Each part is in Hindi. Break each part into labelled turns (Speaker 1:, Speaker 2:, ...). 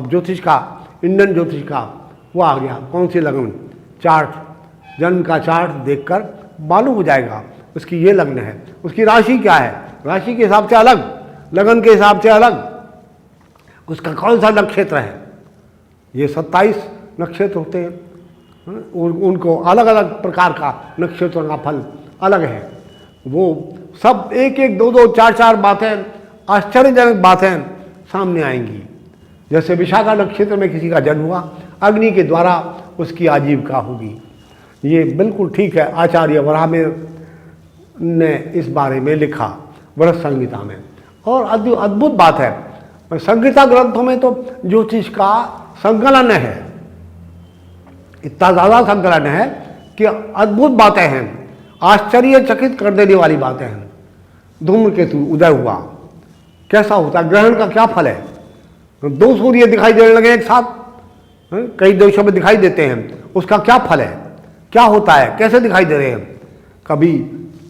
Speaker 1: अब ज्योतिष का, इंडियन ज्योतिष का वो आ गया, कौन सी लगन चार्ट, जन्म का चार्ट देखकर मालूम हो जाएगा उसकी ये लग्न है, उसकी राशि क्या है, राशि के हिसाब से अलग, लगन के हिसाब से अलग, उसका कौन सा नक्षत्र है। ये 27 नक्षत्र होते हैं, उनको अलग अलग प्रकार का नक्षत्रों का फल अलग है। वो सब एक एक दो दो चार चार बातें, आश्चर्यजनक बातें सामने आएंगी। जैसे विशाखा नक्षत्र में किसी का जन्म हुआ, अग्नि के द्वारा उसकी आजीविका होगी। ये बिल्कुल ठीक है, आचार्य वराहमिहिर ने इस बारे में लिखा व्रत संहिता में। और अद्भुत बात है, संहिता ग्रंथों में तो ज्योतिष का संकलन है, इतना ज़्यादा संकलन है कि अद्भुत बातें हैं, आश्चर्यचकित कर देने वाली बातें हैं। धूम्रकेतु उदय हुआ, कैसा होता है, ग्रहण का क्या फल है, दो सूर्य दिखाई देने लगे एक साथ, कई देशों में दिखाई देते हैं, उसका क्या फल है, क्या होता है, कैसे दिखाई दे रहे हैं। कभी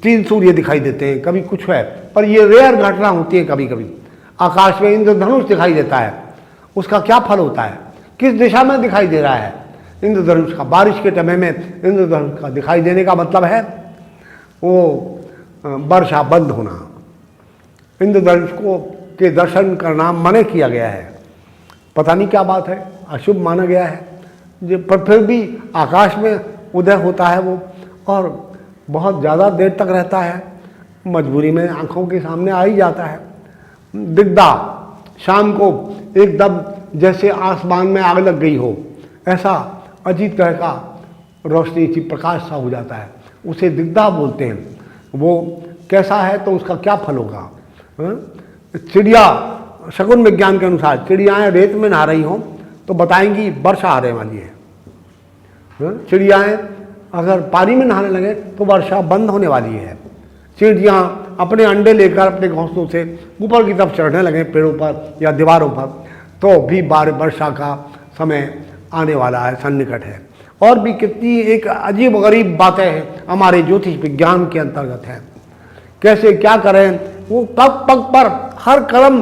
Speaker 1: 3 सूर्य दिखाई देते हैं, कभी कुछ है, पर ये रेयर घटना होती है। कभी कभी आकाश में इंद्रधनुष दिखाई देता है, उसका क्या फल होता है, किस दिशा में दिखाई दे रहा है इंद्रधनुष का। बारिश के समय में इंद्रधनुष का दिखाई देने का मतलब है वो वर्षा बंद होना। इंद्रधनुष को के दर्शन करना मना किया गया है, पता नहीं क्या बात है, अशुभ माना गया है। पर फिर भी आकाश में उदय होता है वो, और बहुत ज़्यादा देर तक रहता है, मजबूरी में आंखों के सामने आ ही जाता है। दिग्धा शाम को एकदम जैसे आसमान में आग लग गई हो, ऐसा अजीब तरह का रोशनी सी प्रकाश सा हो जाता है, उसे दिग्धा बोलते हैं। वो कैसा है तो उसका क्या फल होगा। चिड़िया, शकुन विज्ञान के अनुसार चिड़ियाएँ रेत में नहा रही हों तो बताएंगी वर्षा आने वाली है। चिड़ियाएँ अगर पानी में नहाने लगे तो वर्षा बंद होने वाली है। चिड़ियाँ अपने अंडे लेकर अपने घोंसलों से ऊपर की तरफ चढ़ने लगे पेड़ों पर या दीवारों पर, तो भी वर्षा का समय आने वाला है, सन्निकट है। और भी कितनी एक अजीब गरीब बातें हैं हमारे ज्योतिष विज्ञान के अंतर्गत हैं। कैसे क्या करें, वो पग पग पर हर कदम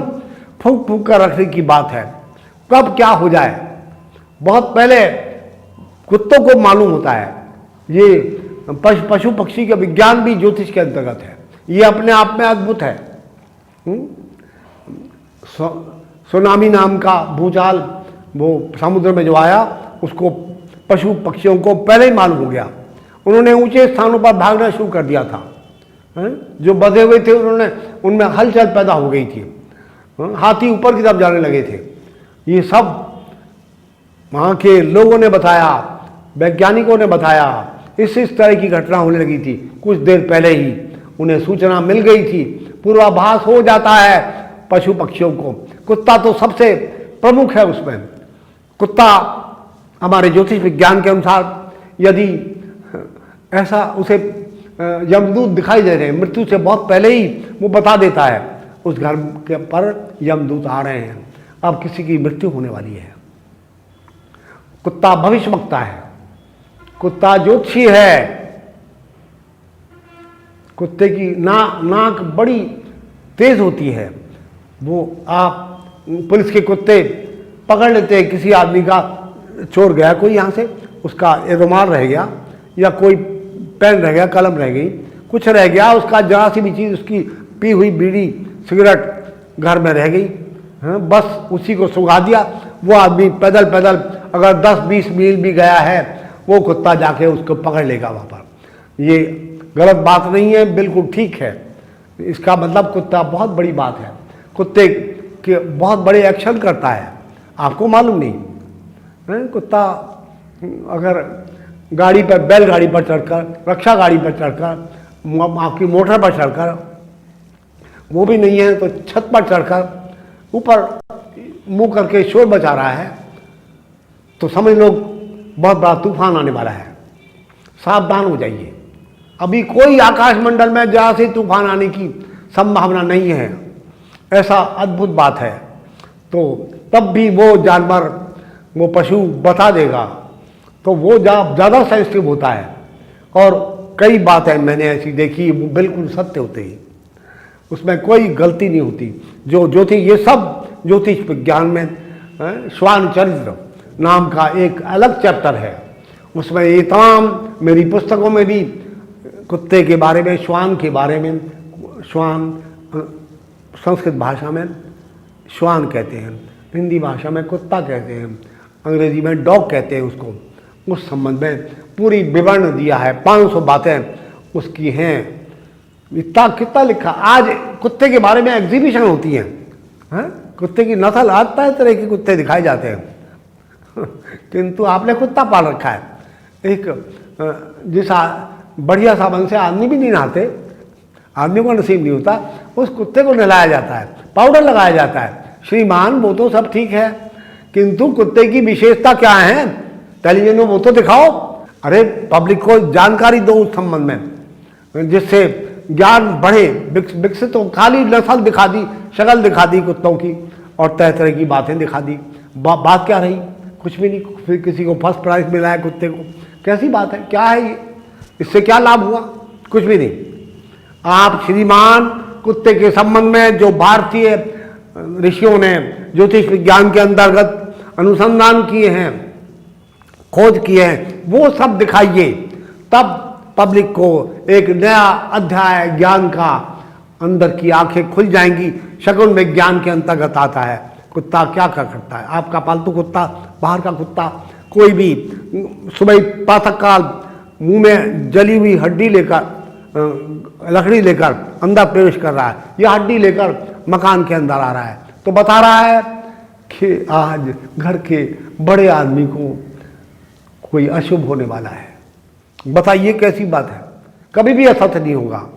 Speaker 1: फूंक फूंक कर रखने की बात है, कब क्या हो जाए। बहुत पहले कुत्तों को मालूम होता है, ये पशु पक्षी का विज्ञान भी ज्योतिष के अंतर्गत है, ये अपने आप में अद्भुत है। सुनामी नाम का भूचाल वो समुद्र में जो आया, उसको पशु पक्षियों को पहले ही मालूम हो गया, उन्होंने ऊंचे स्थानों पर भागना शुरू कर दिया था। जो बंधे हुए थे उन्होंने, उनमें हलचल पैदा हो गई थी, हाथी ऊपर की तरफ जाने लगे थे। ये सब वहाँ के लोगों ने बताया, वैज्ञानिकों ने बताया, इस तरह की घटना होने लगी थी। कुछ देर पहले ही उन्हें सूचना मिल गई थी, पूर्वाभास हो जाता है पशु पक्षियों को। कुत्ता तो सबसे प्रमुख है उसमें। कुत्ता हमारे ज्योतिष विज्ञान के अनुसार यदि ऐसा उसे यमदूत दिखाई दे रहे हैं, मृत्यु से बहुत पहले ही वो बता देता है उस घर के पर यमदूत आ रहे हैं, अब किसी की मृत्यु होने वाली है। कुत्ता भविष्यवक्ता है, कुत्ता ज्योतिषी है। कुत्ते की नाक बड़ी तेज होती है। वो आप पुलिस के कुत्ते पकड़ लेते हैं, किसी आदमी का चोर गया कोई यहाँ से, उसका रुमाल रह गया या कोई पेन रह गया, कलम रह गई, कुछ रह गया, उसका जरा सी भी चीज़, उसकी पी हुई बीड़ी सिगरेट घर में रह गई, बस उसी को सुखा दिया। वो आदमी पैदल पैदल अगर 10-20 मील भी गया है, वो कुत्ता जाके उसको पकड़ लेगा वहाँ पर। ये गलत बात नहीं है, बिल्कुल ठीक है। इसका मतलब कुत्ता बहुत बड़ी बात है, कुत्ते के बहुत बड़े एक्शन करता है, आपको मालूम नहीं है। कुत्ता अगर गाड़ी पर, बैलगाड़ी पर चढ़कर, रक्षा गाड़ी पर चढ़कर, आपकी मोटर पर चढ़कर, वो भी नहीं है तो छत पर चढ़कर ऊपर मुंह करके शोर मचा रहा है, तो समझ लो बहुत बड़ा तूफान आने वाला है, सावधान हो जाइए। अभी कोई आकाश मंडल में जहाँ से तूफान आने की संभावना नहीं है, ऐसा अद्भुत बात है। तो तब भी वो जानवर, वो पशु बता देगा, तो वो ज़्यादा सेंसिटिव होता है। और कई बातें मैंने ऐसी देखी, वो बिल्कुल सत्य होते हैं, उसमें कोई गलती नहीं होती। जो ज्योतिष, ये सब ज्योतिष विज्ञान में श्वान चरित्र नाम का एक अलग चैप्टर है। उसमें ये तमाम मेरी पुस्तकों में भी कुत्ते के बारे में, श्वान के बारे में, श्वान संस्कृत भाषा में श्वान कहते हैं, हिंदी भाषा में कुत्ता कहते हैं, अंग्रेजी में डॉग कहते हैं उसको, उस संबंध में पूरी विवरण दिया है। 500 बातें उसकी हैं। इतना कितना लिखा। आज कुत्ते के बारे में एग्जीबिशन होती हैं, कुत्ते की नस्ल आज तरह के कुत्ते दिखाए जाते हैं किंतु आपने कुत्ता पाल रखा है। एक जिस बढ़िया साबुन से आदमी भी नहीं नहाते, आदमी को नसीब नहीं होता, उस कुत्ते को नहलाया जाता है, पाउडर लगाया जाता है। श्रीमान वो तो सब ठीक है, किंतु कुत्ते की विशेषता क्या है टेलीविजन में वो तो दिखाओ। अरे पब्लिक को जानकारी दो उस संबंध में, जिससे ज्ञान बढ़े, विकसित हो। खाली नस्ल दिखा दी, शक्ल दिखा दी कुत्तों की और तरह तरह की बातें दिखा दी। बात क्या रही? कुछ भी नहीं। फिर किसी को फर्स्ट प्राइज मिला है कुत्ते को, कैसी बात है? क्या है ये? इससे क्या लाभ हुआ? कुछ भी नहीं। आप श्रीमान कुत्ते के संबंध में जो भारतीय ऋषियों ने ज्योतिष विज्ञान के अंतर्गत अनुसंधान किए हैं, खोज किए हैं, वो सब दिखाइए, तब पब्लिक को एक नया अध्याय ज्ञान का अंदर की आंखें खुल जाएंगी। शगुन विज्ञान के अंतर्गत आता है कुत्ता क्या क्या करता है। आपका पालतू कुत्ता, बाहर का कुत्ता, कोई भी सुबह प्रातःकाल मुंह में जली हुई हड्डी लेकर, लकड़ी लेकर अंदर प्रवेश कर रहा है, या हड्डी लेकर मकान के अंदर आ रहा है, तो बता रहा है कि आज घर के बड़े आदमी को कोई अशुभ होने वाला है। बताइए कैसी बात है? कभी भी असत्य नहीं होगा।